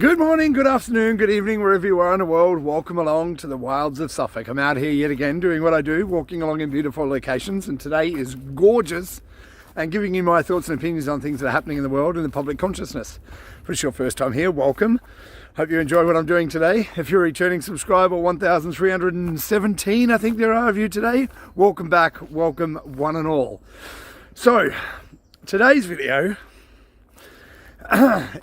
Good morning, good afternoon, good evening, wherever you are in the world. Welcome along to the wilds of Suffolk. I'm out here yet again doing what I do, walking along in beautiful locations, and today is gorgeous and giving you my thoughts and opinions on things that are happening in the world and the public consciousness. If it's your first time here, welcome. Hope you enjoy what I'm doing today. If you're a returning subscriber, 1,317 I think there are of you today, welcome back, welcome one and all. So, today's video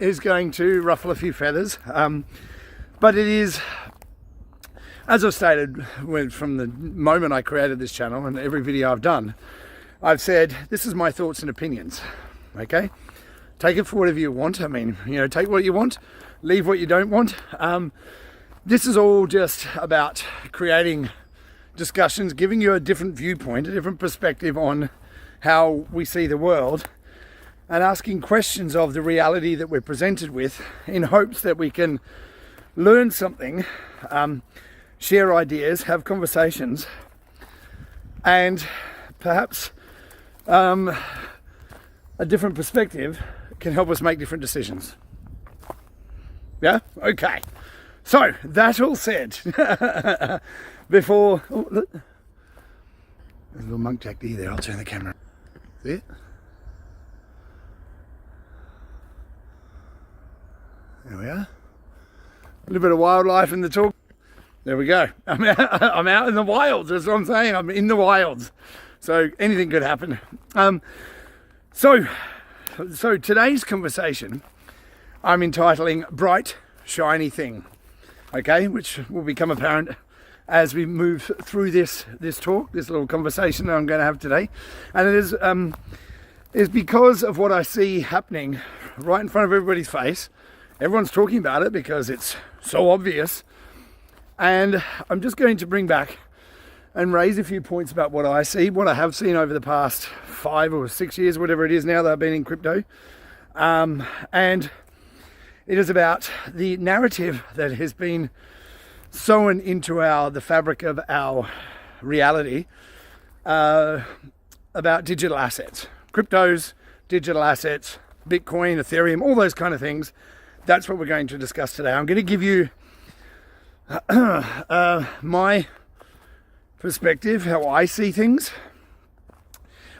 is going to ruffle a few feathers, but it is, as I've stated from the moment I created this channel and every video I've done, I've said this is my thoughts and opinions. Okay, take it for whatever you want. I mean, take what you want, leave what you don't want. This is all just about creating discussions, giving you a different viewpoint, a different perspective on how we see the world, and asking questions of the reality that we're presented with in hopes that we can learn something, share ideas, have conversations, and perhaps a different perspective can help us make different decisions. Yeah? Okay. So, that all said, before... Oh, look. There's a little monk jack deer there. I'll turn the camera. See it? There we are. A little bit of wildlife in the talk. There we go. I'm out in the wilds. That's what I'm saying. I'm in the wilds. So anything could happen. So today's conversation I'm entitling Bright Shiny Thing. Okay, which will become apparent as we move through this talk, this little conversation that I'm going to have today. And it is because of what I see happening right in front of everybody's face. Everyone's talking about it because it's so obvious. And I'm just going to bring back and raise a few points about what I see, what I have seen over the past 5 or 6 years, whatever it is now that I've been in crypto. And it is about the narrative that has been sewn into the fabric of our reality about digital assets, cryptos, digital assets, Bitcoin, Ethereum, all those kind of things. That's what we're going to discuss today. I'm going to give you my perspective, how I see things,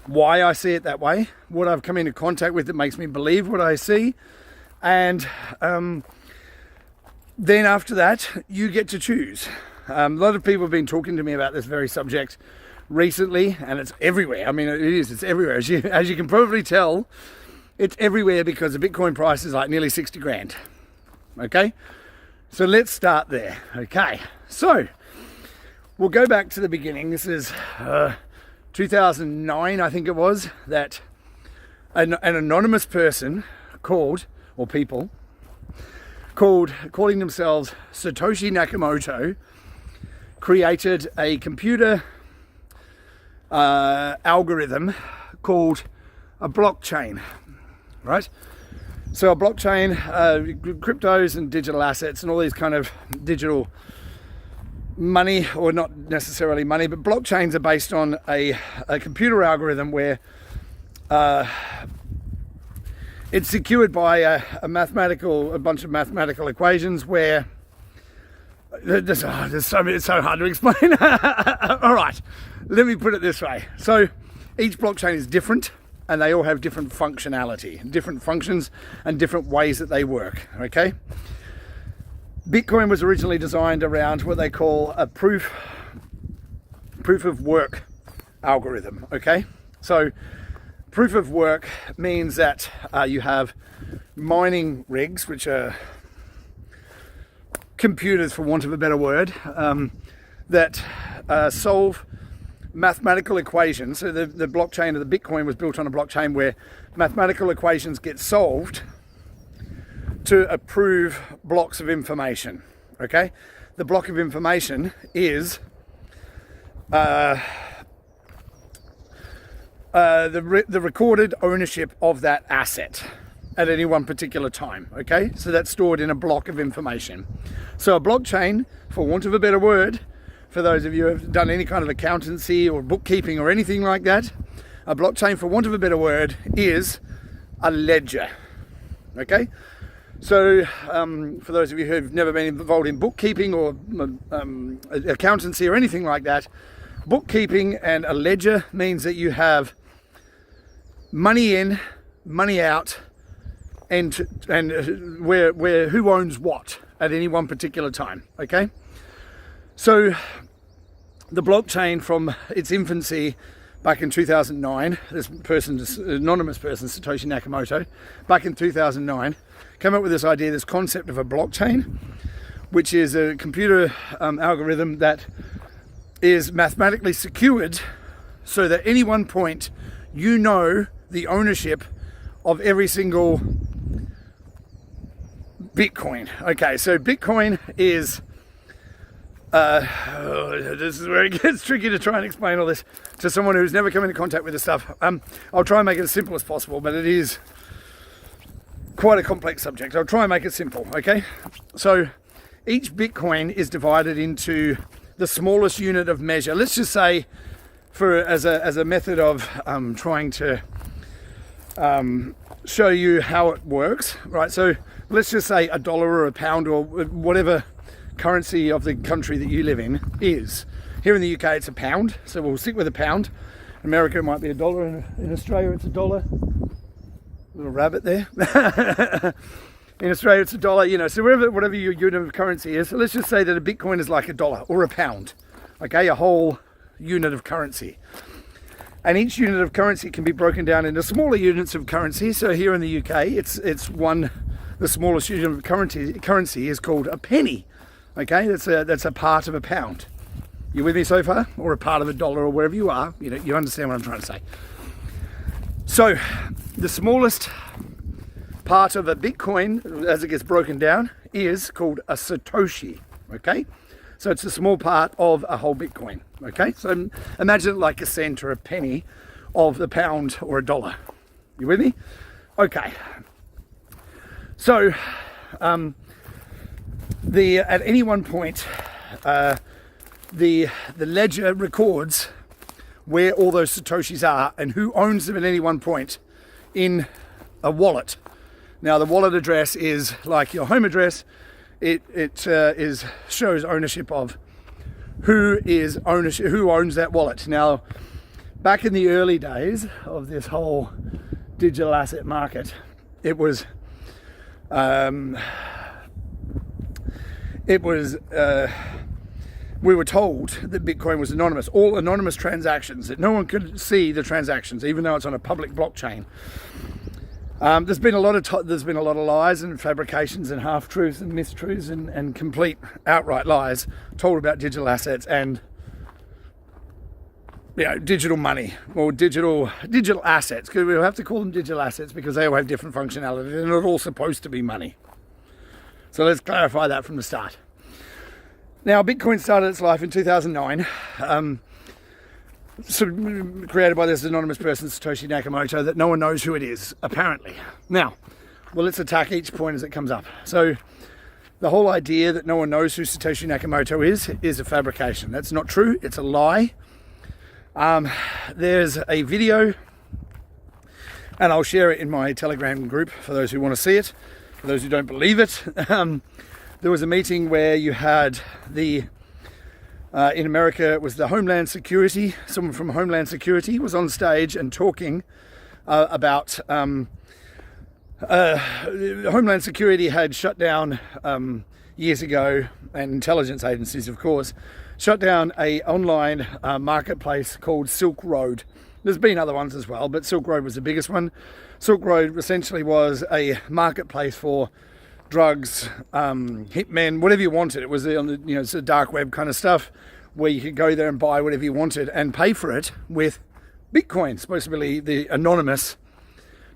why I see it that way, what I've come into contact with that makes me believe what I see, and then after that, you get to choose. A lot of people have been talking to me about this very subject recently, and it's everywhere. I mean, it's everywhere. As you can probably tell, it's everywhere because the Bitcoin price is like nearly 60 grand. Okay? So let's start there. Okay. So we'll go back to the beginning. This is 2009, I think it was, that an anonymous person calling themselves Satoshi Nakamoto created a computer algorithm called a blockchain. Right? So a blockchain, cryptos and digital assets and all these kind of digital money, or not necessarily money, but blockchains are based on a computer algorithm where it's secured by a bunch of mathematical equations where it's so hard to explain. All right, let me put it this way. So each blockchain is different, and they all have different functionality, different functions, and different ways that they work, okay? Bitcoin was originally designed around what they call a proof of work algorithm, okay? So proof of work means that you have mining rigs, which are computers, for want of a better word, that solve mathematical equations. So the blockchain of the Bitcoin was built on a blockchain where mathematical equations get solved to approve blocks of information. Okay, the block of information is the recorded ownership of that asset at any one particular time. Okay, so that's stored in a block of information. So a blockchain, for want of a better word, for those of you who have done any kind of accountancy or bookkeeping or anything like that, a blockchain, for want of a better word, is a ledger. Okay? So for those of you who've never been involved in bookkeeping or accountancy or anything like that, bookkeeping and a ledger means that you have money in, money out, and where who owns what at any one particular time. Okay, so the blockchain from its infancy back in 2009, this anonymous person, Satoshi Nakamoto, back in 2009, came up with this idea, this concept of a blockchain, which is a computer algorithm that is mathematically secured so that at any one point you know the ownership of every single Bitcoin. Okay, so Bitcoin is this is where it gets tricky to try and explain all this to someone who's never come into contact with this stuff. I'll try and make it as simple as possible, but it is quite a complex subject. I'll try and make it simple, okay? So each Bitcoin is divided into the smallest unit of measure. Let's just say, as a method of trying to show you how it works, right? So let's just say $1 or a pound or whatever currency of the country that you live in is. Here in the UK it's a pound, so we'll stick with a pound. In America it might be $1, and in Australia it's $1. Little rabbit there. In Australia it's $1, you know, so whatever your unit of currency is. So let's just say that a Bitcoin is like $1 or a pound, okay, a whole unit of currency. And each unit of currency can be broken down into smaller units of currency. So here in the UK the smallest unit of currency is called a penny. Okay, that's a part of a pound. You with me so far? Or a part of $1 or wherever you are. You know, you understand what I'm trying to say. So the smallest part of a Bitcoin, as it gets broken down, is called a Satoshi. Okay, so it's a small part of a whole Bitcoin. Okay, so imagine it like a cent or a penny of a pound or a dollar. You with me? Okay. So at any one point, the ledger records where all those Satoshis are and who owns them at any one point in a wallet. Now the wallet address is like your home address. It shows ownership of who owns that wallet. Now, back in the early days of this whole digital asset market, we were told that Bitcoin was anonymous, all anonymous transactions, that no one could see the transactions, even though it's on a public blockchain. There's been a lot of lies and fabrications and half truths and mistruths and complete outright lies told about digital assets and, you know, digital money or digital assets, because we'll have to call them digital assets because they all have different functionality. They're not all supposed to be money. So let's clarify that from the start. Now, Bitcoin started its life in 2009, created by this anonymous person, Satoshi Nakamoto, that no one knows who it is, apparently. Now, well, let's attack each point as it comes up. So the whole idea that no one knows who Satoshi Nakamoto is a fabrication. That's not true. It's a lie. There's a video, and I'll share it in my Telegram group for those who want to see it. For those who don't believe it, there was a meeting where you had in America, it was the Homeland Security. Someone from Homeland Security was on stage and talking about Homeland Security had shut down years ago, and intelligence agencies, of course, shut down a online marketplace called Silk Road. There's been other ones as well, but Silk Road was the biggest one. Silk Road essentially was a marketplace for drugs, hitmen, whatever you wanted. It was on the, you know, it's a dark web kind of stuff where you could go there and buy whatever you wanted and pay for it with Bitcoin, supposed to be the anonymous,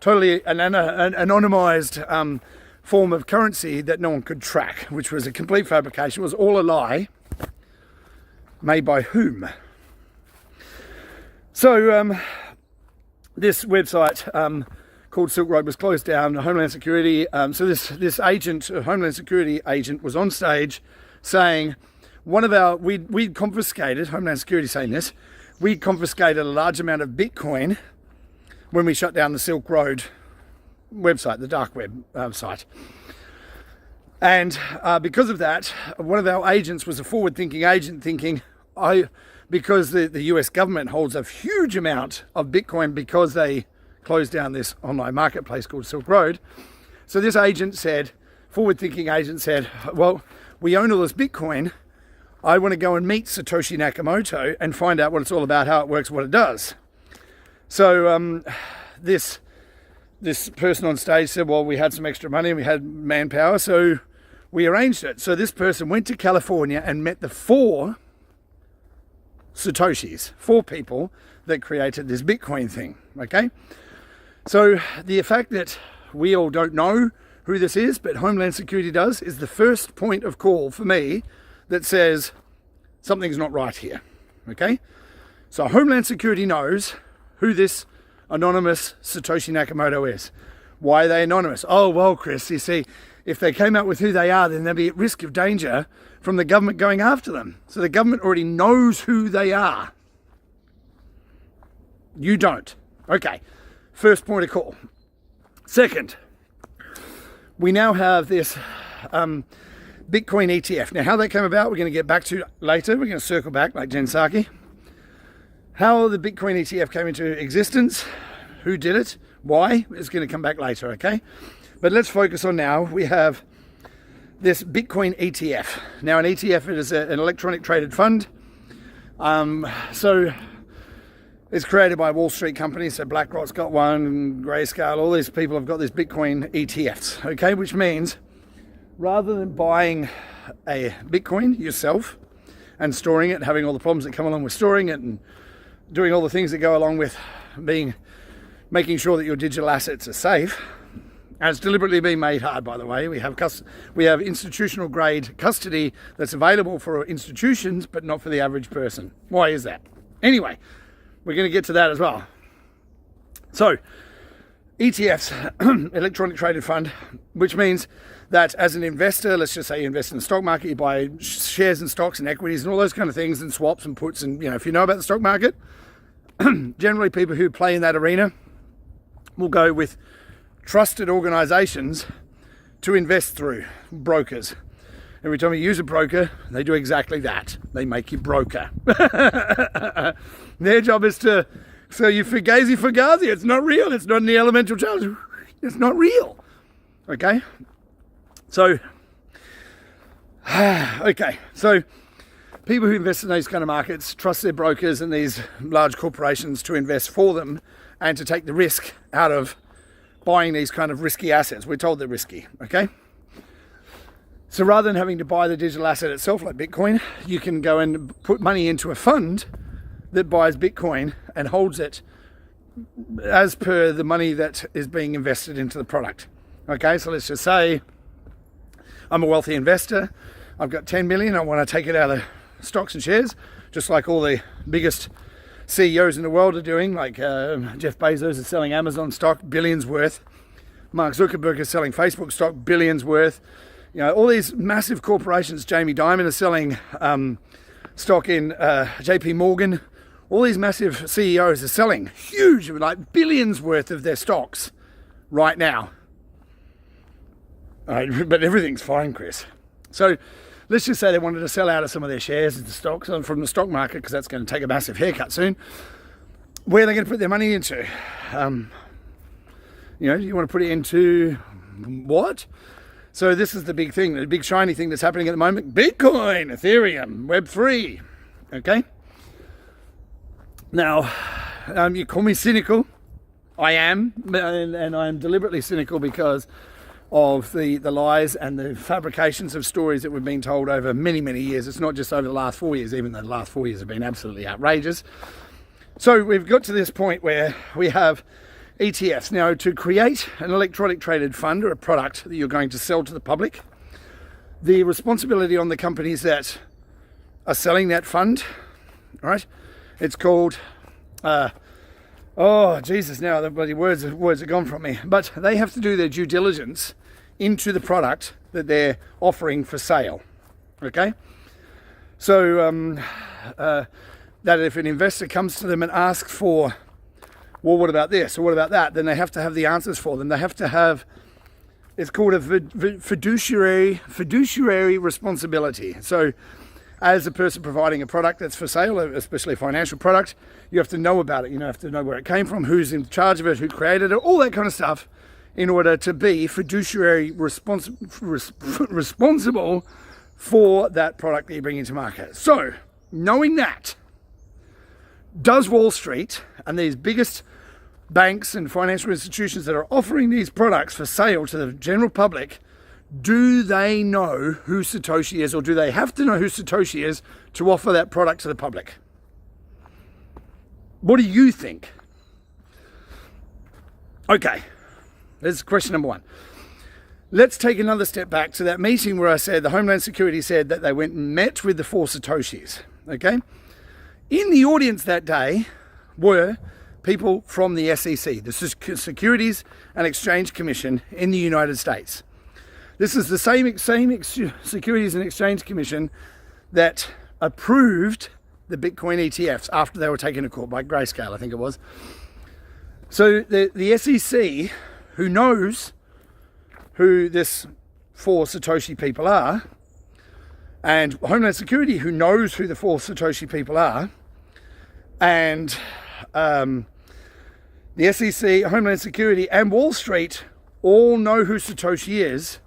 totally an anonymized form of currency that no one could track, which was a complete fabrication. It was all a lie. Made by whom? So this website called Silk Road was closed down. Homeland Security. So this agent, a Homeland Security agent, was on stage saying, we'd confiscated, Homeland Security saying this, we confiscated a large amount of Bitcoin when we shut down the Silk Road website, the dark web site. And because of that, one of our agents was a forward-thinking agent thinking, because the US government holds a huge amount of Bitcoin because they closed down this online marketplace called Silk Road. So this agent said, forward-thinking agent said, well, we own all this Bitcoin. I want to go and meet Satoshi Nakamoto and find out what it's all about, how it works, what it does. So this person on stage said, well, we had some extra money and we had manpower, so we arranged it. So this person went to California and met the 4 Satoshis, 4 people that created this Bitcoin thing, okay? So the fact that we all don't know who this is, but Homeland Security does, is the first point of call for me that says something's not right here, okay? So Homeland Security knows who this anonymous Satoshi Nakamoto is. Why are they anonymous? Oh, well, Chris, you see, if they came out with who they are, then they'd be at risk of danger from the government going after them. So the government already knows who they are. You don't. Okay, first point of call. Second, we now have this Bitcoin ETF. Now, how that came about, we're going to get back to later. We're going to circle back like Jen Psaki. How the Bitcoin ETF came into existence, who did it, why, is going to come back later, okay? But let's focus on now. We have this Bitcoin ETF. Now, an ETF is an electronic traded fund. So it's created by Wall Street companies. So BlackRock's got one, Grayscale, all these people have got this Bitcoin ETFs, okay? Which means rather than buying a Bitcoin yourself and storing it, having all the problems that come along with storing it and doing all the things that go along with making sure that your digital assets are safe, and it's deliberately been made hard, by the way. We have institutional grade custody that's available for institutions, but not for the average person. Why is that? Anyway, we're going to get to that as well. So, ETFs, electronic traded fund, which means that as an investor, let's just say you invest in the stock market, you buy shares and stocks and equities and all those kind of things and swaps and puts, and if you know about the stock market, generally people who play in that arena will go with trusted organizations to invest through, brokers. Every time you use a broker, they do exactly that. They make you broker. Their job is to sell you fugazi. It's not real. It's not in the elemental challenge. It's not real. Okay? So, people who invest in these kind of markets trust their brokers and these large corporations to invest for them and to take the risk out of buying these kind of risky assets. We're told they're risky, okay? So rather than having to buy the digital asset itself like Bitcoin, you can go and put money into a fund that buys Bitcoin and holds it as per the money that is being invested into the product. Okay, so let's just say I'm a wealthy investor. I've got 10 million. I want to take it out of stocks and shares, just like all the biggest CEOs in the world are doing, like Jeff Bezos is selling Amazon stock, billions worth. Mark Zuckerberg is selling Facebook stock, billions worth. All these massive corporations, Jamie Dimon is selling stock in JP Morgan. All these massive CEOs are selling huge, like billions worth of their stocks right now. But everything's fine, Chris. So let's just say they wanted to sell out of some of their shares into stocks from the stock market, because that's going to take a massive haircut soon. Where are they going to put their money into? You want to put it into what? So this is the big thing, the big shiny thing that's happening at the moment. Bitcoin, Ethereum, Web3. Okay? Now, you call me cynical. I am, and I am deliberately cynical because of the lies and the fabrications of stories that we've been told over many, many years. It's not just over the last 4 years, even though the last 4 years have been absolutely outrageous. So we've got to this point where we have ETFs. Now, to create an electronic traded fund or a product that you're going to sell to the public, the responsibility on the companies that are selling that fund, right? It's called, Jesus, now the bloody words are gone from me. But they have to do their due diligence into the product that they're offering for sale, okay? So that if an investor comes to them and asks for, well, what about this or what about that, then they have to have the answers for them. They have to have It's called a fiduciary responsibility. So as a person providing a product that's for sale, especially a financial product, you have to know about it. You have to know where it came from, who's in charge of it, who created it, all that kind of stuff, in order to be fiduciary responsible for that product that you bring into market. So, knowing that, does Wall Street and these biggest banks and financial institutions that are offering these products for sale to the general public, do they know who Satoshi is, or do they have to know who Satoshi is to offer that product to the public? What do you think? Okay, there's question number one. Let's take another step back to that meeting where I said the Homeland Security said that they went and met with the 4 Satoshis, okay? In the audience that day were people from the SEC, the Securities and Exchange Commission in the United States. This is the same Securities and Exchange Commission that approved the Bitcoin ETFs after they were taken to court by Grayscale, I think it was. So the SEC, who knows who this 4 Satoshi people are, and Homeland Security, who knows who the 4 Satoshi people are, and the SEC, Homeland Security, and Wall Street all know who Satoshi is,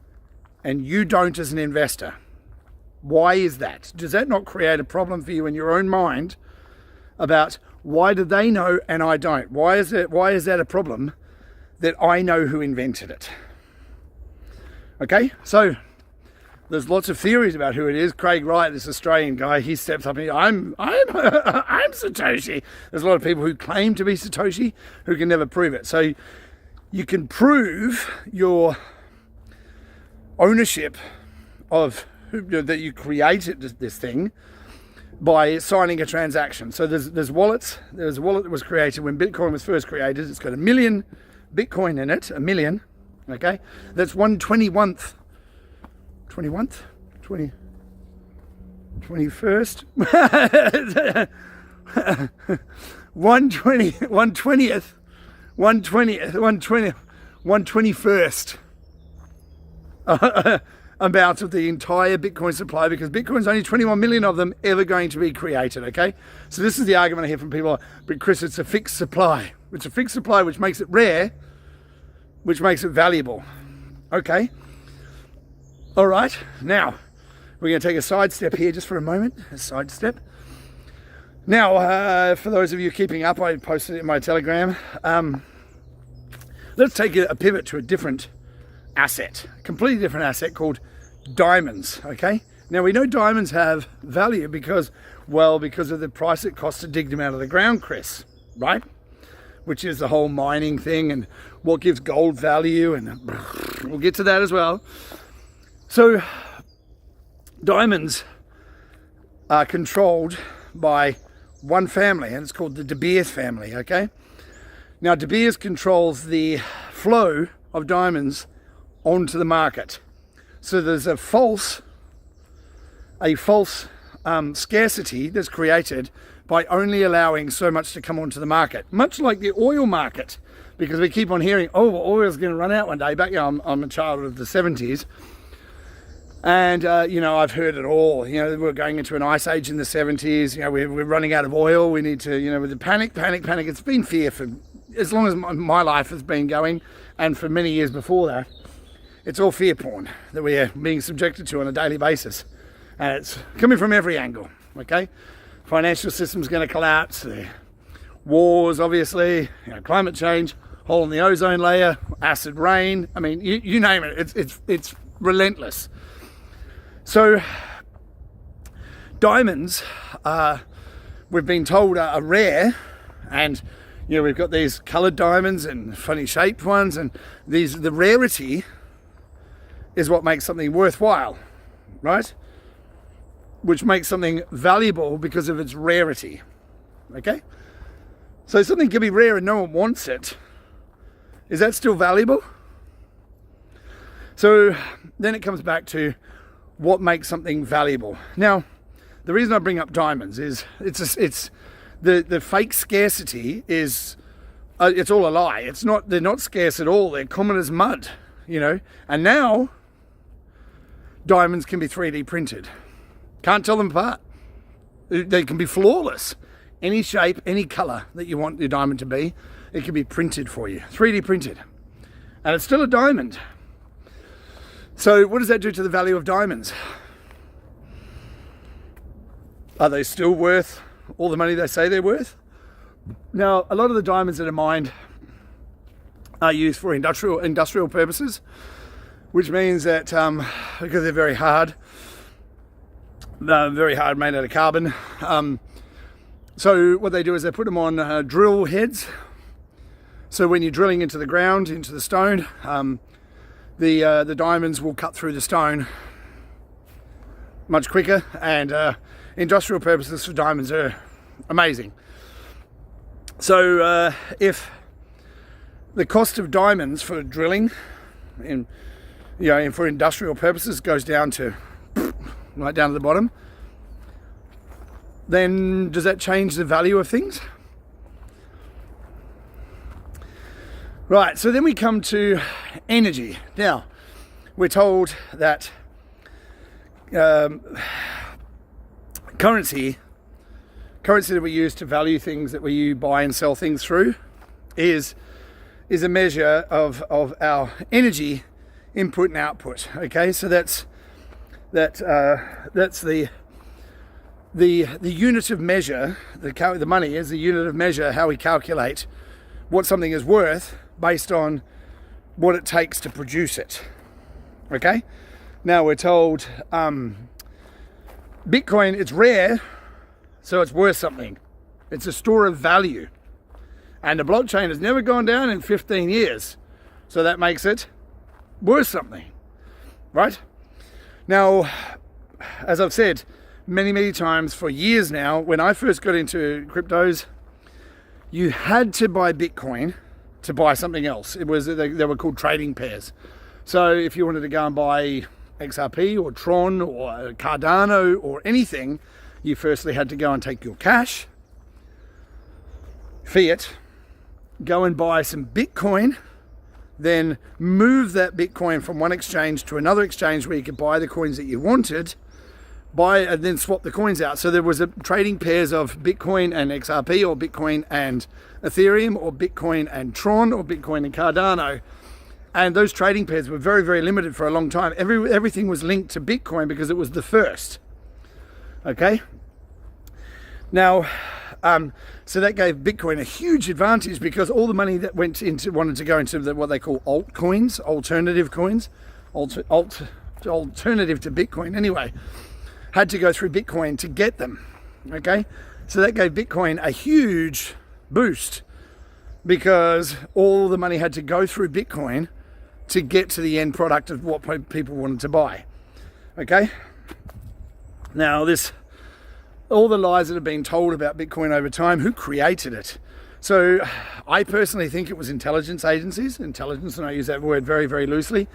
and you don't as an investor. Why is that? Does that not create a problem for you in your own mind about why do they know and I don't? Why is that a problem that I know who invented it? Okay, so there's lots of theories about who it is. Craig Wright, this Australian guy, he steps up and I'm Satoshi. There's a lot of people who claim to be Satoshi who can never prove it. So you can prove your ownership of that you created this thing by signing a transaction. So there's wallets. There's a wallet that was created when Bitcoin was first created. It's got 1 million Bitcoin in it, 1 million. Okay, that's 1/21th. 21st 121st amount of the entire Bitcoin supply, because Bitcoin's only 21 million of them ever going to be created. Okay, so this is the argument I hear from people, but Chris, it's a fixed supply. It's a fixed supply, which makes it rare, which makes it valuable. Okay, all right, now we're going to take a side step here just for a moment. A side step. Now, for those of you keeping up, I posted it in my Telegram. Let's take a pivot to a different asset, a completely different asset called diamonds. Okay. Now we know diamonds have value because of the price it costs to dig them out of the ground, Chris, right? Which is the whole mining thing and what gives gold value, and we'll get to that as well. So diamonds are controlled by one family, and it's called the De Beers family, okay? Now, De Beers controls the flow of diamonds onto the market. So there's a false scarcity that's created by only allowing so much to come onto the market, much like the oil market, because we keep on hearing, oh, well, oil's going to run out one day. Back, I'm a child of the 70s. And, I've heard it all. We're going into an ice age in the 70s. We're running out of oil. We need to, with the panic. It's been fear for as long as my life has been going, and for many years before that. It's all fear porn that we are being subjected to on a daily basis. And it's coming from every angle, okay? Financial system's going to collapse. Wars, obviously. Climate change, hole in the ozone layer, acid rain. I mean, you name it. It's relentless. So diamonds, we've been told, are rare, and we've got these coloured diamonds and funny shaped ones, and the rarity is what makes something worthwhile, right? Which makes something valuable because of its rarity. Okay? So something can be rare and no one wants it. Is that still valuable? So then it comes back to what makes something valuable. Now, the reason I bring up diamonds is it's the fake scarcity is it's all a lie. They're not scarce at all. They're common as mud. you know. And now diamonds can be 3D printed. Can't tell them apart. They can be flawless. Any shape, any color that you want your diamond to be, it can be printed for you, 3D printed. And it's still a diamond. So what does that do to the value of diamonds? Are they still worth all the money they say they're worth? Now, a lot of the diamonds that are mined are used for industrial purposes, which means that because they're very hard, made out of carbon. So what they do is they put them on drill heads. So when you're drilling into the ground, into the stone, the diamonds will cut through the stone much quicker, and industrial purposes for diamonds are amazing. So if the cost of diamonds for drilling and for industrial purposes goes down to right down to the bottom, then does that change the value of things? Right, so then we come to energy. Now, we're told that currency that we use to value things, that we buy and sell things through, is a measure of our energy input and output. Okay, so that's the unit of measure. The money is the unit of measure how we calculate what something is worth based on what it takes to produce it. Okay, now we're told Bitcoin, it's rare, so it's worth something. It's a store of value, and the blockchain has never gone down in 15 years, so that makes it worth something, right? Now, as I've said many times for years now, when I first got into cryptos, you had to buy Bitcoin to buy something else. They were called trading pairs. So if you wanted to go and buy XRP or Tron or Cardano or anything, you firstly had to go and take your cash, fiat, go and buy some Bitcoin, then move that Bitcoin from one exchange to another exchange where you could buy the coins that you wanted, buy and then swap the coins out. So there was a trading pairs of Bitcoin and XRP, or Bitcoin and Ethereum, or Bitcoin and Tron, or Bitcoin and Cardano. And those trading pairs were very limited for a long time. Everything was linked to Bitcoin because it was the first. Okay. Now, so that gave Bitcoin a huge advantage, because all the money that wanted to go into what they call altcoins, alternative coins, alternative to Bitcoin anyway, had to go through Bitcoin to get them. Okay, so that gave Bitcoin a huge boost, because all the money had to go through Bitcoin to get to the end product of what people wanted to buy. Okay, now all the lies that have been told about Bitcoin over time, who created it? So I personally think it was intelligence agencies, and I use that word very loosely.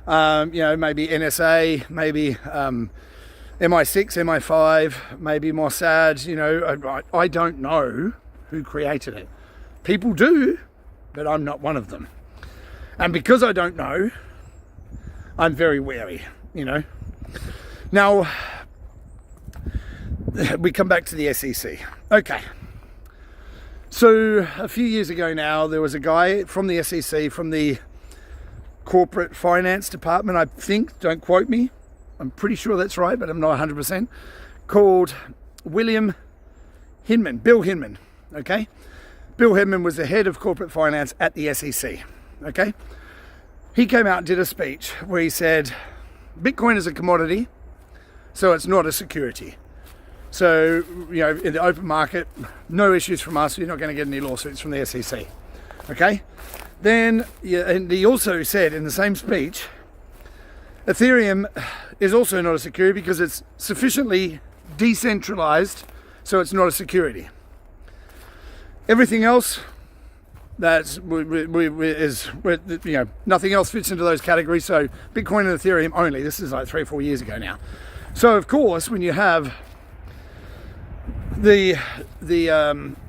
Maybe NSA, maybe MI6, MI5, maybe Mossad. I don't know who created it. People do, but I'm not one of them. And because I don't know, I'm very wary, Now, we come back to the SEC. Okay. So a few years ago now, there was a guy from the SEC, from the corporate finance department, I think, don't quote me, I'm pretty sure that's right, but I'm not 100%, called Bill Hinman, okay? Bill Hinman was the head of corporate finance at the SEC, okay? He came out and did a speech where he said, Bitcoin is a commodity, so it's not a security. So, in the open market, no issues from us. You're not going to get any lawsuits from the SEC. Okay? Then, and he also said in the same speech, Ethereum is also not a security because it's sufficiently decentralized, so it's not a security. Everything else, nothing else fits into those categories. So Bitcoin and Ethereum only. This is like 3 or 4 years ago now. So of course, when you have the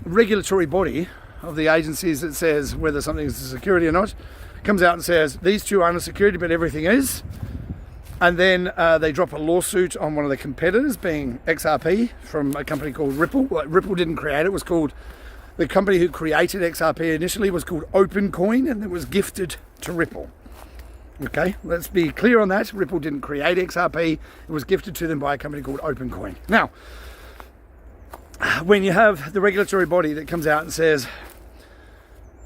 regulatory body of the agencies that says whether something is a security or not, comes out and says these two aren't a security, but everything is. And then they drop a lawsuit on one of the competitors, being XRP, from a company called Ripple. Well, Ripple didn't create it. It was called, the company who created XRP initially was called OpenCoin, and it was gifted to Ripple. Okay, let's be clear on that. Ripple didn't create XRP. It was gifted to them by a company called OpenCoin. Now, when you have the regulatory body that comes out and says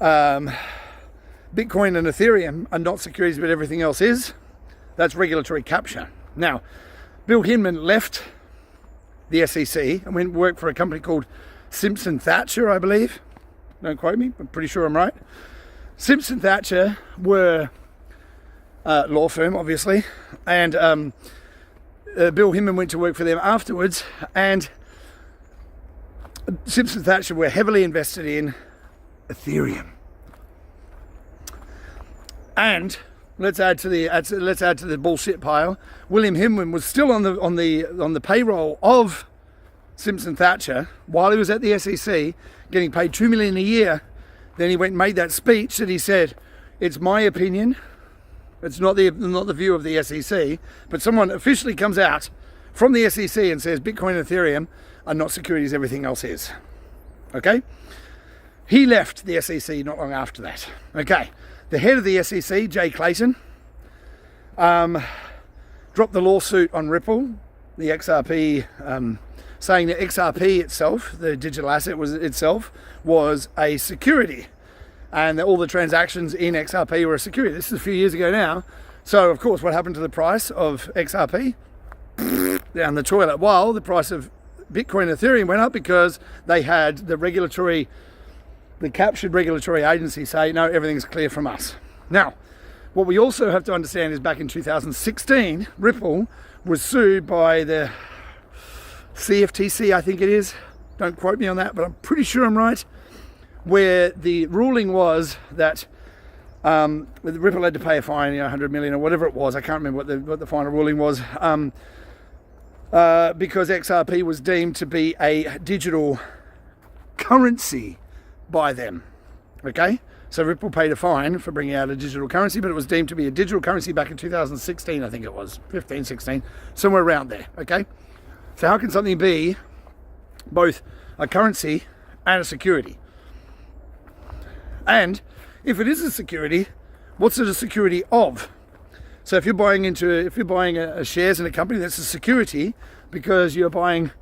Bitcoin and Ethereum are not securities, but everything else is, that's regulatory capture. Now, Bill Hinman left the SEC and went to work for a company called Simpson Thacher, I believe. Don't quote me, I'm pretty sure I'm right. Simpson Thacher were a law firm, obviously, and Bill Hinman went to work for them afterwards, and Simpson Thacher were heavily invested in Ethereum. And let's add to the bullshit pile. William Hinman was still on the payroll of Simpson Thacher while he was at the SEC, getting paid $2 million a year. Then he went and made that speech that he said, "It's my opinion. It's not the view of the SEC." But someone officially comes out from the SEC and says Bitcoin and Ethereum are not securities, everything else is. Okay? He left the SEC not long after that. Okay. The head of the SEC, Jay Clayton, dropped the lawsuit on Ripple, the XRP, saying that XRP itself, the digital asset was a security, and that all the transactions in XRP were a security. This is a few years ago now. So, of course, what happened to the price of XRP? Down the toilet. While the price of Bitcoin and Ethereum went up because they had the captured regulatory agency say, no, everything's clear from us. Now, what we also have to understand is back in 2016, Ripple was sued by the CFTC, I think it is. Don't quote me on that, but I'm pretty sure I'm right. Where the ruling was that Ripple had to pay a fine, $100 million or whatever it was. I can't remember what the final ruling was. Because XRP was deemed to be a digital currency by them. Okay, so Ripple paid a fine for bringing out a digital currency, but it was deemed to be a digital currency back in 2016, I think it was 15, 16, somewhere around there. Okay, so how can something be both a currency and a security? And if it is a security, what's it a security of? So if you're buying shares in a company, that's a security because you're buying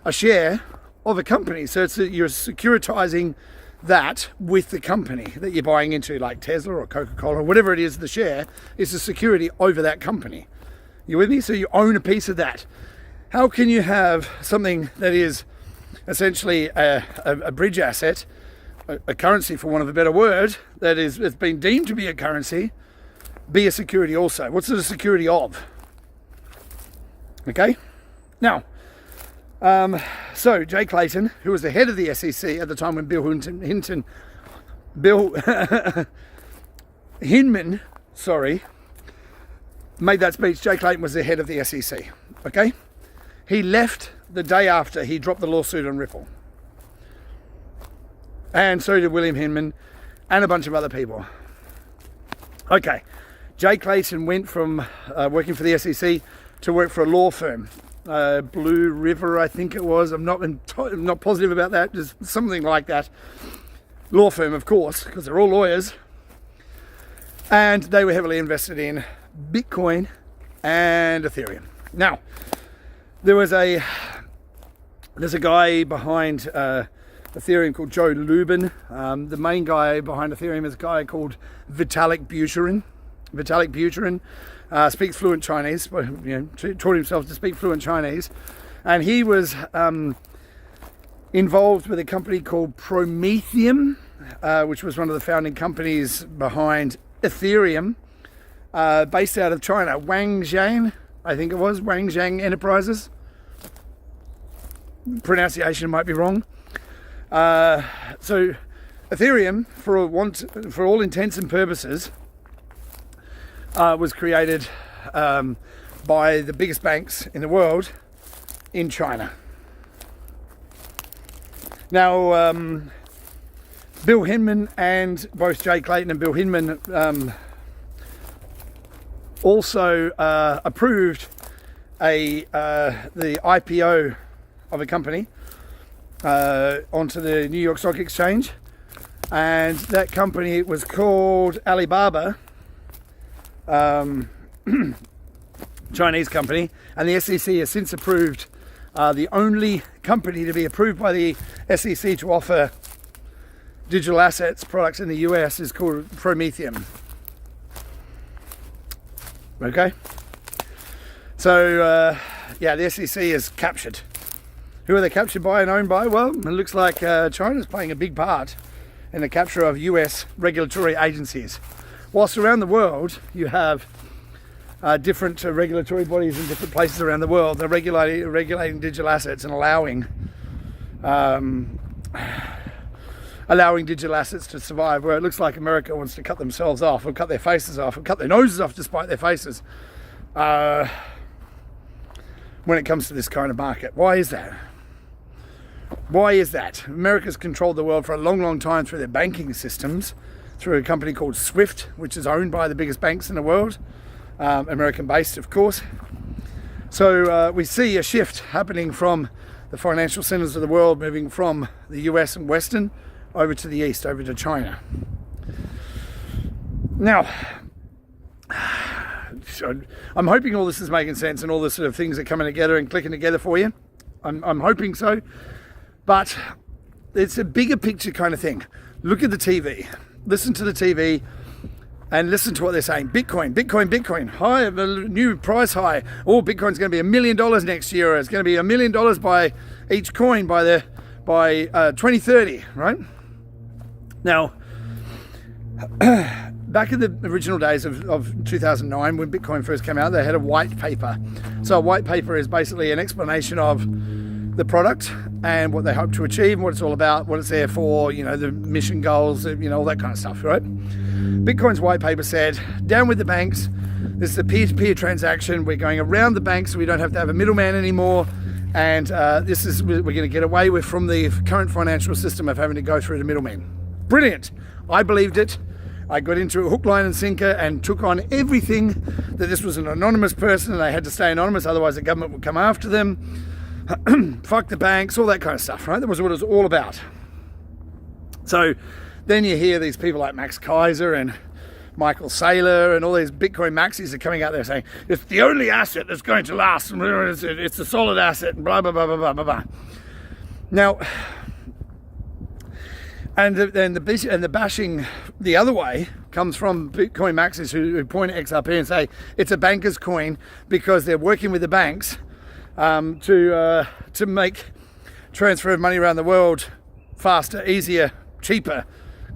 a share of a company. So you're securitizing that with the company that you're buying into, like Tesla or Coca-Cola or whatever it is. The share is a security over that company. You with me? So you own a piece of that. How can you have something that is essentially a bridge asset, a currency for want of a better word, it's been deemed to be a currency, be a security also? What's it a security of? Okay, now, so Jay Clayton, who was the head of the SEC at the time when Bill Hinman, made that speech. Jay Clayton was the head of the SEC. Okay, he left the day after he dropped the lawsuit on Ripple, and so did William Hinman and a bunch of other people. Okay. Jay Clayton went from working for the SEC to work for a law firm, Blue River, I think it was. I'm not positive about that. Just something like that. Law firm, of course, because they're all lawyers, and they were heavily invested in Bitcoin and Ethereum. Now, there's a guy behind Ethereum called Joe Lubin. The main guy behind Ethereum is a guy called Vitalik Buterin. Speaks fluent Chinese, taught himself to speak fluent Chinese, and he was involved with a company called Prometheum, which was one of the founding companies behind Ethereum, based out of China. Wangzhang, I think it was, Wangzhang Enterprises. Pronunciation might be wrong. So Ethereum, for all intents and purposes, was created by the biggest banks in the world in China. Now, Bill Hinman and both Jay Clayton and Bill Hinman also approved the IPO of a company onto the New York Stock Exchange, and that company was called Alibaba, Chinese company, and the SEC has since approved the only company to be approved by the SEC to offer digital assets products in the US is called Prometheum. Okay, so yeah, the SEC is captured. Who are they captured by and owned by? Well, it looks like China's playing a big part in the capture of US regulatory agencies. Whilst around the world you have different regulatory bodies in different places around the world, they're regulating digital assets and allowing digital assets to survive, where it looks like America wants to cut themselves off or cut their faces off or cut their noses off despite their faces when it comes to this kind of market. Why is that? Why is that? America's controlled the world for a long, long time through their banking systems, through a company called SWIFT, which is owned by the biggest banks in the world, American-based, of course. So we see a shift happening from the financial centers of the world, moving from the US and Western over to the East, over to China. Now, I'm hoping all this is making sense and all the sort of things are coming together and clicking together for you. I'm hoping so. But it's a bigger picture kind of thing. Look at the TV. Listen to the TV and listen to what they're saying. Bitcoin. High, a new price high. Oh, Bitcoin's going to be $1 million next year. It's going to be $1 million by each coin by 2030, right? Now, back in the original days of 2009, when Bitcoin first came out, they had a white paper. So a white paper is basically an explanation of the product and what they hope to achieve, and what it's all about, what it's there for, you know, the mission goals, you know, all that kind of stuff, right? Bitcoin's white paper said, down with the banks. This is a peer-to-peer transaction. We're going around the banks so we don't have to have a middleman anymore. And we're going to get away with from the current financial system of having to go through the middleman. Brilliant. I believed it. I got into a hook, line and sinker and took on everything that this was an anonymous person and they had to stay anonymous, otherwise the government would come after them. Fuck the banks, all that kind of stuff, right? That was what it was all about. So then you hear these people like Max Kaiser and Michael Saylor and all these Bitcoin maxis are coming out there saying it's the only asset that's going to last, it's a solid asset, and blah, blah, blah, blah, blah, blah, blah. Now, and the bashing the other way comes from Bitcoin maxis who point at XRP and say it's a banker's coin because they're working with the banks to make transfer of money around the world faster, easier, cheaper,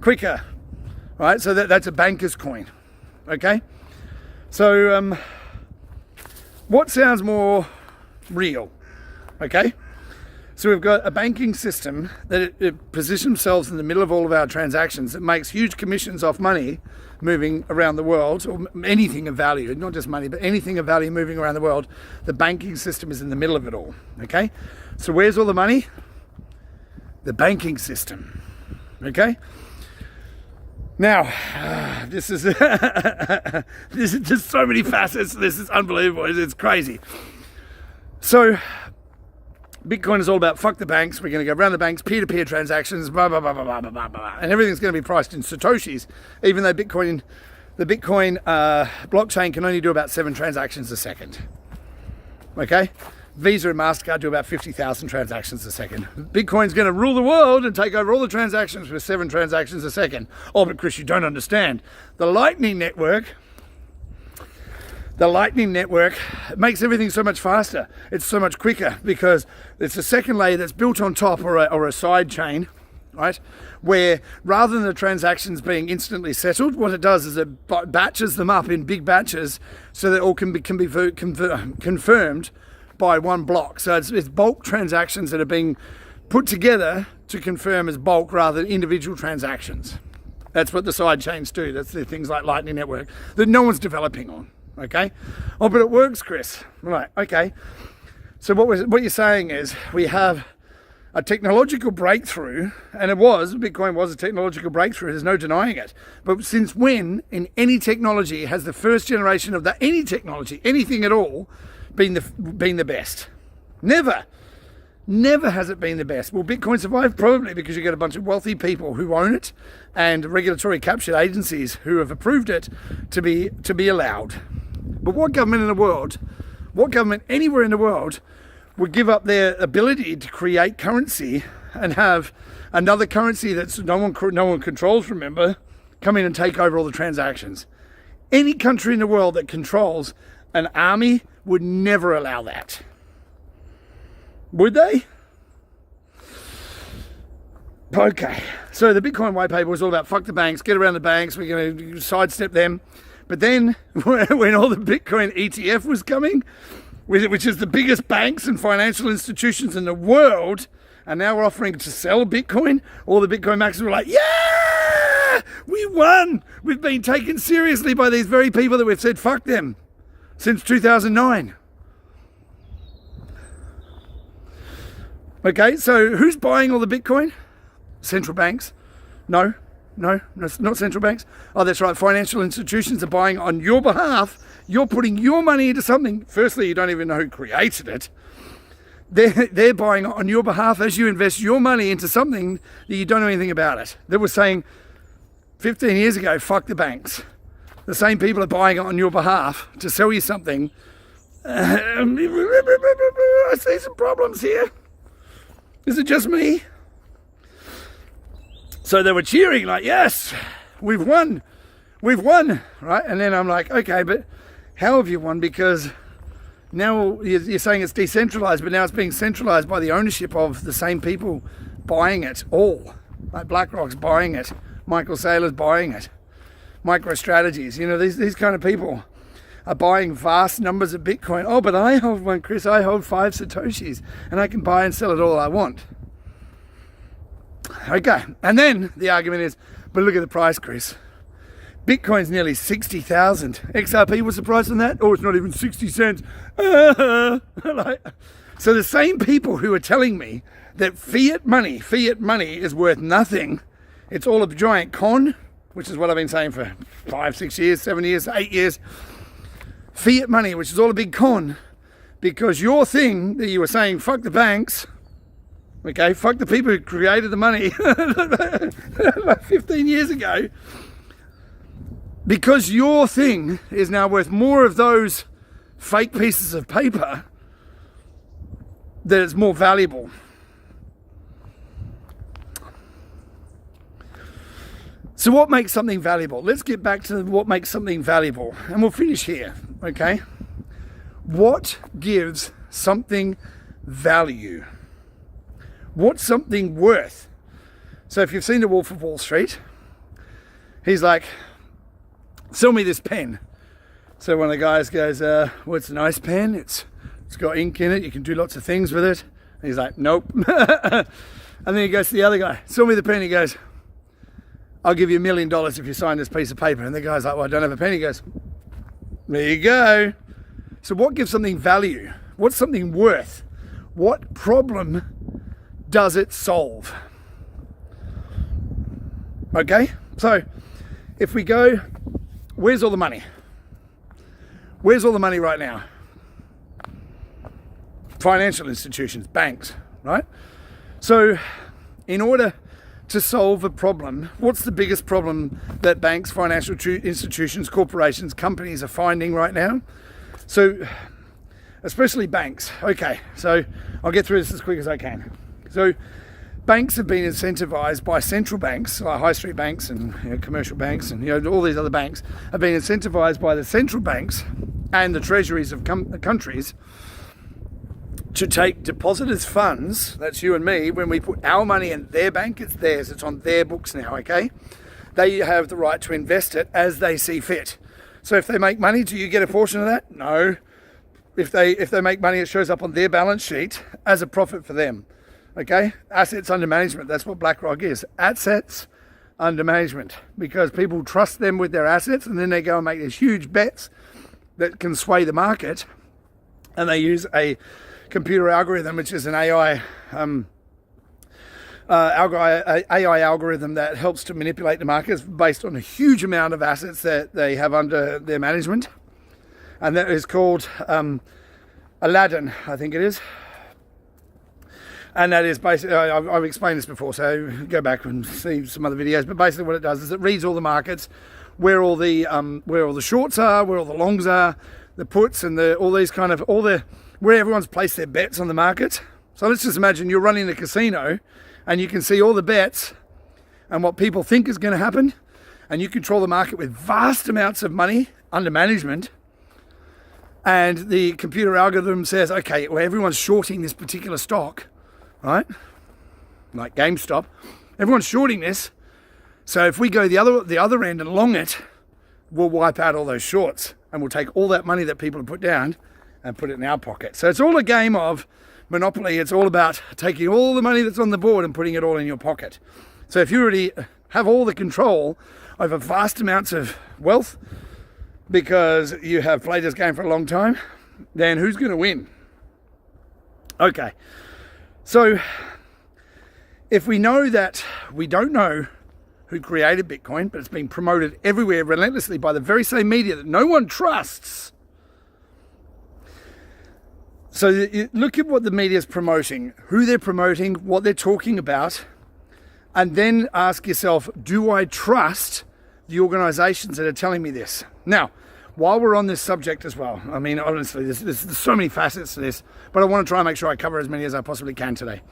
quicker, right? So that's a banker's coin, okay? So what sounds more real, okay? So we've got a banking system that it positions themselves in the middle of all of our transactions. It makes huge commissions off money moving around the world, or anything of value, not just money, but anything of value moving around the world. The banking system is in the middle of it all, okay? So where's all the money? The banking system, okay? Now, this is just so many facets. This is unbelievable. It's crazy. So Bitcoin is all about fuck the banks. We're going to go around the banks, peer-to-peer transactions, blah, blah, blah, blah, blah, blah, blah. And everything's going to be priced in Satoshis, even though the Bitcoin blockchain can only do about 7 transactions a second. Okay? Visa and MasterCard do about 50,000 transactions a second. Bitcoin's going to rule the world and take over all the transactions with 7 transactions a second. Oh, but Chris, you don't understand. The Lightning Network makes everything so much faster. It's so much quicker because it's a second layer that's built on top, or a side chain, right? Where rather than the transactions being instantly settled, what it does is it batches them up in big batches so that all can be confirmed by one block. So it's bulk transactions that are being put together to confirm as bulk rather than individual transactions. That's what the side chains do. That's the things like Lightning Network that no one's developing on. Okay? Oh, but it works, Chris. Right, okay. So what you're saying is we have a technological breakthrough, and Bitcoin was a technological breakthrough, there's no denying it. But since when in any technology has the first generation of any technology, anything at all, been the best? Never. Never has it been the best. Will Bitcoin survive? Probably, because you get a bunch of wealthy people who own it and regulatory captured agencies who have approved it to be allowed. But what government anywhere in the world would give up their ability to create currency and have another currency that's no one controls, remember, come in and take over all the transactions? Any country in the world that controls an army would never allow that. Would they? Okay, so the Bitcoin white paper was all about fuck the banks, get around the banks, we're going to sidestep them. But then when all the Bitcoin ETF was coming, which is the biggest banks and financial institutions in the world, and now we're offering to sell Bitcoin, all the Bitcoin maxers were like, yeah, we won. We've been taken seriously by these very people that we've said fuck them since 2009. Okay, so who's buying all the Bitcoin? Central banks? No, it's not central banks. Oh, that's right, financial institutions are buying on your behalf. You're putting your money into something. Firstly, you don't even know who created it. They're buying on your behalf as you invest your money into something that you don't know anything about it. They were saying 15 years ago, fuck the banks. The same people are buying it on your behalf to sell you something. I see some problems here. Is it just me? So they were cheering like, yes, we've won, right? And then I'm like, okay, but how have you won? Because now you're saying it's decentralized, but now it's being centralized by the ownership of the same people buying it all. Like BlackRock's buying it, Michael Saylor's buying it, MicroStrategies, these kind of people are buying vast numbers of Bitcoin. Oh, but I hold one, Chris, I hold 5 Satoshis and I can buy and sell it all I want. Okay, and then the argument is, but look at the price, Chris. Bitcoin's nearly 60,000. XRP was the price on that? Oh, it's not even 60 cents. So the same people who are telling me that fiat money is worth nothing, it's all a giant con, which is what I've been saying for 5, 6 years, 7 years, 8 years. Fiat money, which is all a big con, because your thing that you were saying, fuck the banks, okay, fuck the people who created the money like 15 years ago, because your thing is now worth more of those fake pieces of paper, that it's more valuable. So what makes something valuable? Let's get back to what makes something valuable, and we'll finish here, okay? What gives something value? What's something worth? So if you've seen The Wolf of Wall Street, he's like, sell me this pen. So one of the guys goes, well, it's a nice pen. It's got ink in it. You can do lots of things with it. And he's like, nope. And then he goes to the other guy, sell me the pen. He goes, I'll give you $1 million if you sign this piece of paper. And the guy's like, well, I don't have a pen. He goes, there you go. So what gives something value? What's something worth? What problem does it solve? Okay, so if we go, where's all the money? Where's all the money right now? Financial institutions, banks, right? So in order to solve a problem, what's the biggest problem that banks, financial institutions, corporations, companies are finding right now? So especially banks. Okay, so I'll get through this as quick as I can. So banks have been incentivized by central banks, like high street banks and commercial banks and all these other banks have been incentivized by the central banks and the treasuries of countries to take depositors' funds, that's you and me, when we put our money in their bank, it's theirs, it's on their books now, okay? They have the right to invest it as they see fit. So if they make money, do you get a portion of that? No. If they make money, it shows up on their balance sheet as a profit for them. Okay, assets under management, that's what BlackRock is. Assets under management, because people trust them with their assets and then they go and make these huge bets that can sway the market, and they use a computer algorithm, which is an AI AI algorithm that helps to manipulate the markets based on a huge amount of assets that they have under their management. And that is called Aladdin, I think it is. And that is basically, I've explained this before, so go back and see some other videos. But basically what it does is it reads all the markets, where all the shorts are, where all the longs are, the puts and all these kind of, where everyone's placed their bets on the market. So let's just imagine you're running a casino and you can see all the bets and what people think is going to happen. And you control the market with vast amounts of money under management. And the computer algorithm says, okay, well, everyone's shorting this particular stock, right? Like GameStop. Everyone's shorting this. So if we go the other end and long it, we'll wipe out all those shorts and we'll take all that money that people have put down and put it in our pocket. So it's all a game of Monopoly. It's all about taking all the money that's on the board and putting it all in your pocket. So if you already have all the control over vast amounts of wealth because you have played this game for a long time, then who's going to win? Okay. So if we know that we don't know who created Bitcoin, but it's being promoted everywhere relentlessly by the very same media that no one trusts. So you look at what the media is promoting, who they're promoting, what they're talking about, and then ask yourself, do I trust the organizations that are telling me this? Now, while we're on this subject as well, I mean, honestly, there's so many facets to this, but I want to try and make sure I cover as many as I possibly can today.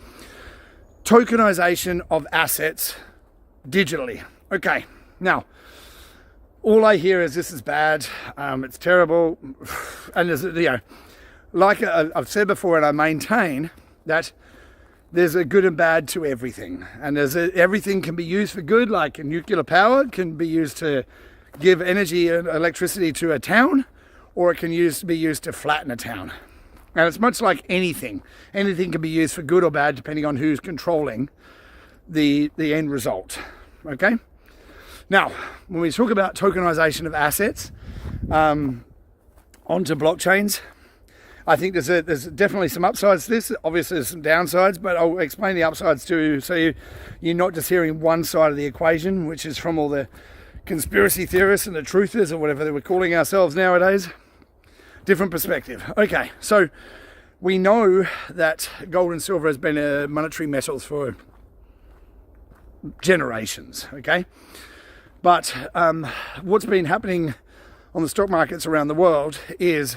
Tokenization of assets digitally. Okay, now, all I hear is this is bad, it's terrible, and there's, like I've said before, and I maintain that there's a good and bad to everything, and everything can be used for good, like nuclear power can be used to give energy and electricity to a town, or it can be used to flatten a town. And it's much like anything. Anything can be used for good or bad depending on who's controlling the end result. Okay? Now, when we talk about tokenization of assets onto blockchains, I think there's definitely some upsides to this. Obviously, there's some downsides, but I'll explain the upsides too, so you're not just hearing one side of the equation, which is from all the conspiracy theorists and the truthers, or whatever they were calling ourselves nowadays. Different perspective. Okay, so we know that gold and silver has been a monetary metals for generations, okay? But what's been happening on the stock markets around the world is,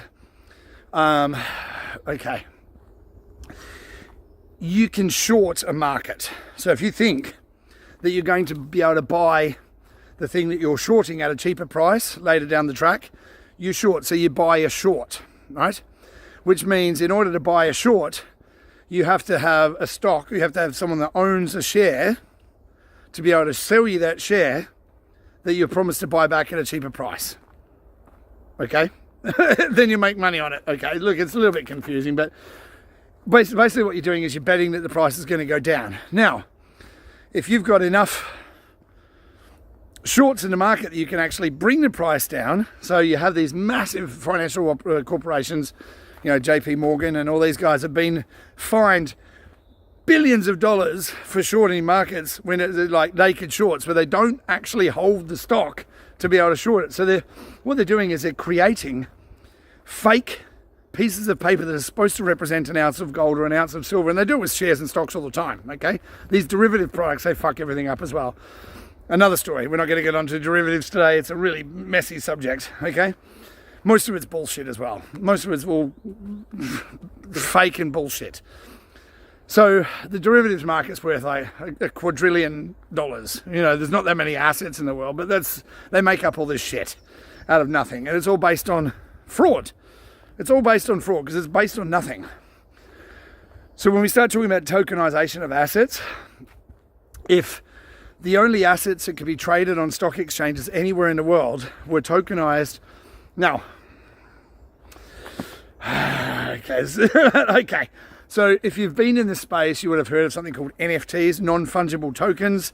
okay, you can short a market. So if you think that you're going to be able to buy the thing that you're shorting at a cheaper price later down the track, you short. So you buy a short, right? Which means in order to buy a short, you have to have a stock, you have to have someone that owns a share to be able to sell you that share that you're promised to buy back at a cheaper price. Okay? Then you make money on it. Okay, look, it's a little bit confusing, but basically what you're doing is you're betting that the price is going to go down. Now, if you've got enough shorts in the market that you can actually bring the price down, so you have these massive financial corporations, JP Morgan and all these guys have been fined billions of dollars for shorting markets when it's like naked shorts, where they don't actually hold the stock to be able to short it. So what they're doing is they're creating fake pieces of paper that are supposed to represent an ounce of gold or an ounce of silver, and they do it with shares and stocks all the time, okay? These derivative products, they fuck everything up as well. Another story, we're not going to get onto derivatives today, it's a really messy subject, okay? Most of it's bullshit as well. Most of it's all fake and bullshit. So the derivatives market's worth like a quadrillion dollars. There's not that many assets in the world, but they make up all this shit out of nothing. And it's all based on fraud. It's all based on fraud because it's based on nothing. So when we start talking about tokenization of assets, if the only assets that could be traded on stock exchanges anywhere in the world were tokenized, now, okay. So if you've been in this space, you would have heard of something called NFTs, non-fungible tokens.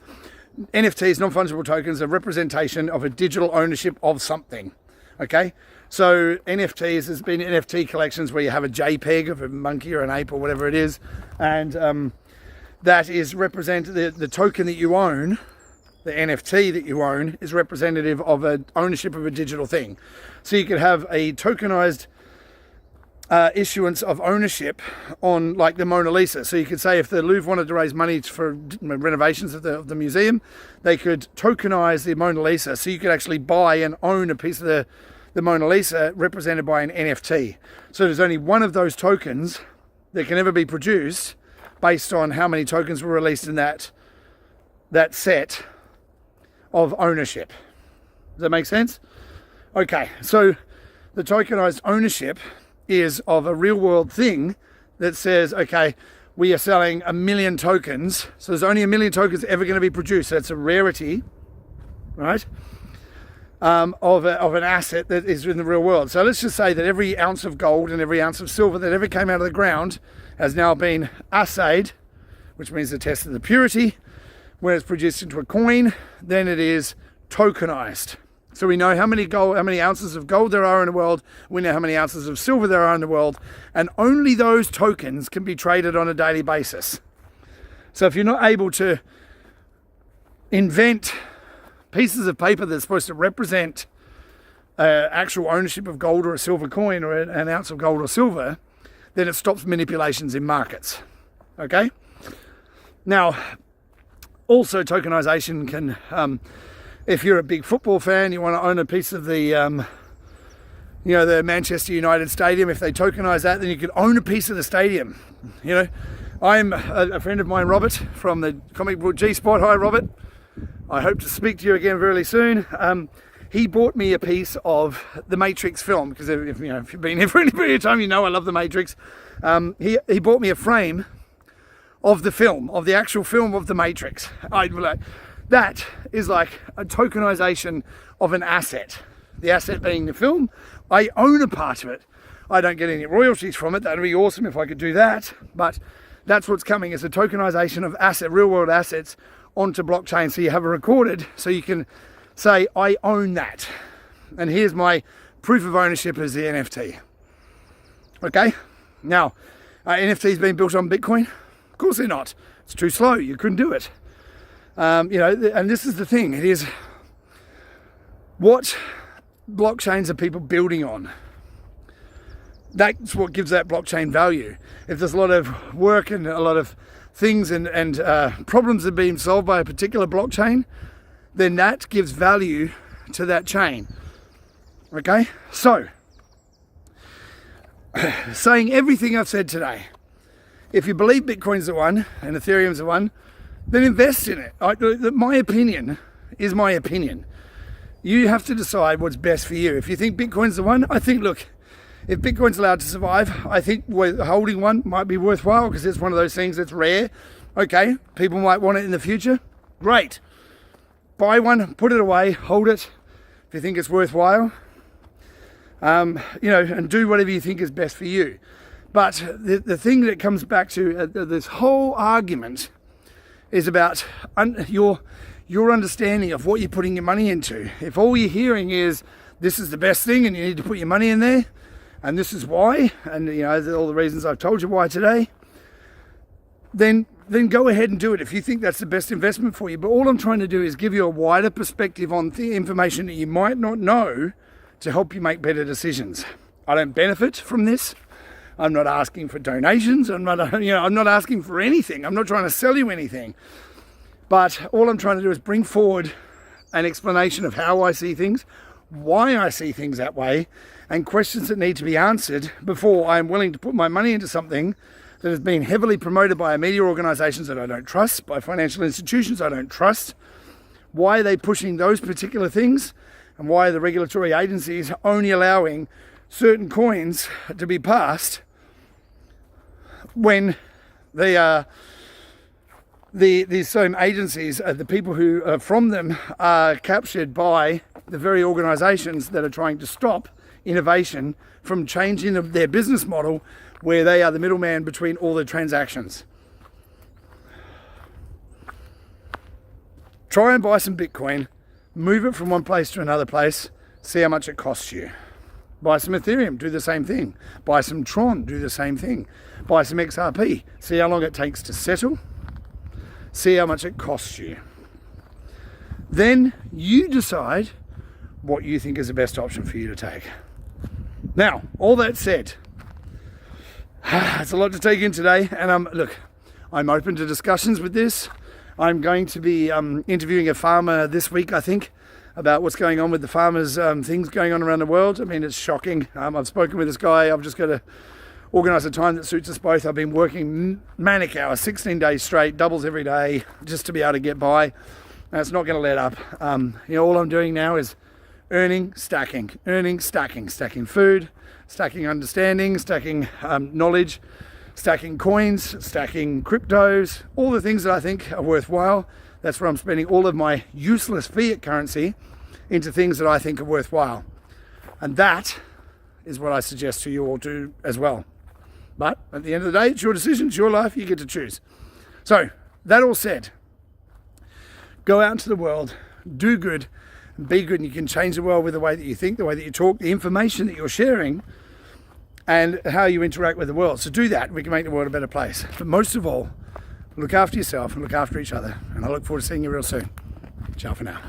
NFTs, non-fungible tokens, are a representation of a digital ownership of something, okay? So NFTs, there's been NFT collections where you have a JPEG of a monkey or an ape or whatever it is, and that is representative, the token that you own, the NFT that you own, is representative of an ownership of a digital thing. So you could have a tokenized issuance of ownership on, like, the Mona Lisa. So you could say if the Louvre wanted to raise money for renovations of the museum, they could tokenize the Mona Lisa. So you could actually buy and own a piece of the Mona Lisa represented by an NFT. So there's only one of those tokens that can ever be produced based on how many tokens were released in that set of ownership. Does that make sense? Okay, so the tokenized ownership is of a real world thing that says, okay, we are selling 1 million tokens, so there's only 1 million tokens ever going to be produced. So it's a rarity, right, of an asset that is in the real world. So let's just say that every ounce of gold and every ounce of silver that ever came out of the ground has now been assayed, which means the test of the purity. When it's produced into a coin, then it is tokenized. So we know how many ounces of gold there are in the world, we know how many ounces of silver there are in the world, and only those tokens can be traded on a daily basis. So if you're not able to invent pieces of paper that's supposed to represent actual ownership of gold or a silver coin or an ounce of gold or silver, then it stops manipulations in markets. Okay? Now, also tokenization can... if you're a big football fan, you want to own a piece of the Manchester United Stadium. If they tokenize that, then you could own a piece of the stadium. You know, I'm a friend of mine, Robert, from the comic book G-Spot. Hi, Robert. I hope to speak to you again very soon. He bought me a piece of TheMatrix film, because if you've been here for any period of time, you know I love TheMatrix. He bought me a frame of the film, of the actual film of TheMatrix. That is like a tokenization of an asset. The asset being the film. I own a part of it. I don't get any royalties from it. That'd be awesome if I could do that. But that's what's coming, is a tokenization of real world assets onto blockchain. So you have it recorded, so you can say, I own that. And here's my proof of ownership as the NFT. Okay? Now, NFTs being built on Bitcoin? Of course they're not. It's too slow. You couldn't do it. And this is the thing, it is what blockchains are people building on. That's what gives that blockchain value. If there's a lot of work and a lot of things and problems that are being solved by a particular blockchain, then that gives value to that chain. Okay? So, saying everything I've said today, if you believe Bitcoin's the one and Ethereum's the one, then invest in it. My opinion is my opinion. You have to decide what's best for you. If you think Bitcoin's the one, I think, look, if Bitcoin's allowed to survive, I think holding one might be worthwhile, because it's one of those things that's rare. Okay, people might want it in the future. Great. Buy one, put it away, hold it if you think it's worthwhile. And do whatever you think is best for you. But the thing that comes back to this whole argument is about your understanding of what you're putting your money into. If all you're hearing is this is the best thing and you need to put your money in there, and this is why, and all the reasons I've told you why today, then go ahead and do it if you think that's the best investment for you. But all I'm trying to do is give you a wider perspective on the information that you might not know to help you make better decisions. I don't benefit from this. I'm not asking for donations. I'm not asking for anything. I'm not trying to sell you anything. But all I'm trying to do is bring forward an explanation of how I see things, why I see things that way, and questions that need to be answered before I'm willing to put my money into something that has been heavily promoted by media organisations that I don't trust, by financial institutions I don't trust. Why are they pushing those particular things? And why are the regulatory agencies only allowing certain coins to be passed when they are these same agencies, the people who are from them, are captured by the very organisations that are trying to stop innovation from changing their business model, where they are the middleman between all the transactions. Try and buy some Bitcoin, move it from one place to another place, see how much it costs you. Buy some Ethereum, do the same thing. Buy some Tron, do the same thing. Buy some XRP, see how long it takes to settle. See how much it costs you. Then you decide what you think is the best option for you to take. Now, all that said, it's a lot to take in today, and look, I'm open to discussions with this. I'm going to be interviewing a farmer this week, I think, about what's going on with the farmers, things going on around the world. I mean, it's shocking. I've spoken with this guy. I've just got to organise a time that suits us both. I've been working manic hours, 16 days straight, doubles every day, just to be able to get by. And it's not going to let up. All I'm doing now is earning, stacking, stacking food, stacking understanding, stacking knowledge, stacking coins, stacking cryptos, all the things that I think are worthwhile. That's where I'm spending all of my useless fiat currency into things that I think are worthwhile. And that is what I suggest to you all do as well. But at the end of the day, it's your decision, it's your life, you get to choose. So, that all said, go out into the world, do good, and be good, and you can change the world with the way that you think, the way that you talk, the information that you're sharing, and how you interact with the world. So do that, we can make the world a better place. But most of all, look after yourself and look after each other. And I look forward to seeing you real soon. Ciao for now.